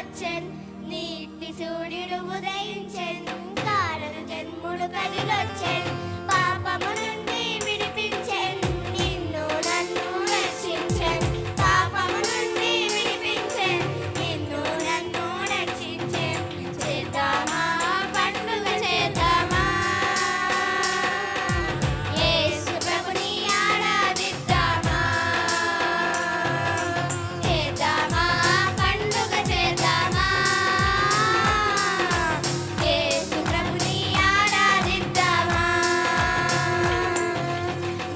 వచ్చెన్, నీతి సూర్యుడు ఉదయించెన్, కారణ జన్ముడు కదిలొచ్చెన్, పాపము నుండి విడిపించెన్, నిన్ను నన్ను రక్షించెన్, పాపము నుండి విడిపించెన్, నిన్ను నన్ను రక్షించెన్. చేద్దామా పండుగ చేద్దామా, యేసు ప్రభుని ఆరాధిద్దామా. చేద్దామా పండుగ చేద్దామా, యేసు ప్రభుని ఆరాధిద్దామా.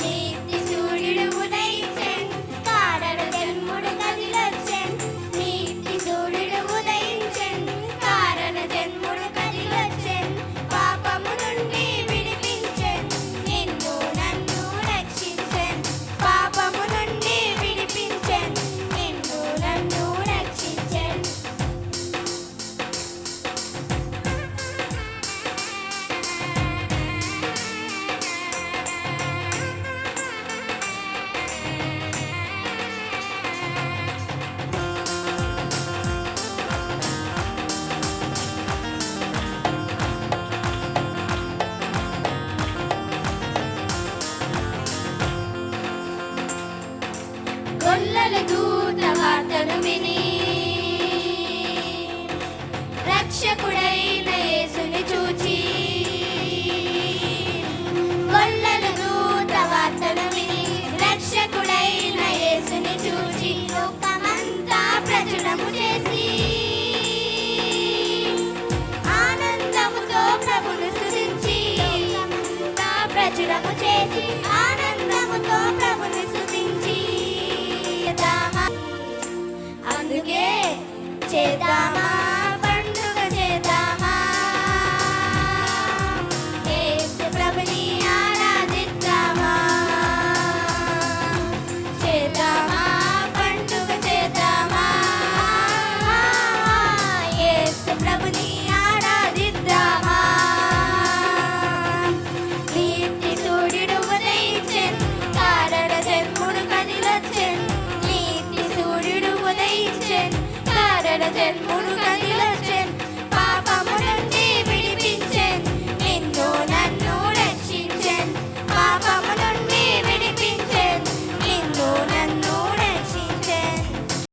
నీతి సూర్యుడు ఉదయించెన్, కారణ జన్ముడు కదిలొచ్చెన్, నీతి సూర్యుడు ఉదయించెన్, కారణ జన్ముడు కదిలొచ్చెన్, పాపము నుండి విడిపించెన్, నిన్ను నన్ను రక్షించెన్, పాపము నుండి విడిపించెన్, నిన్ను నన్ను రక్షించెన్. గొల్లల దూత వార్తను విని రక్షకుడైన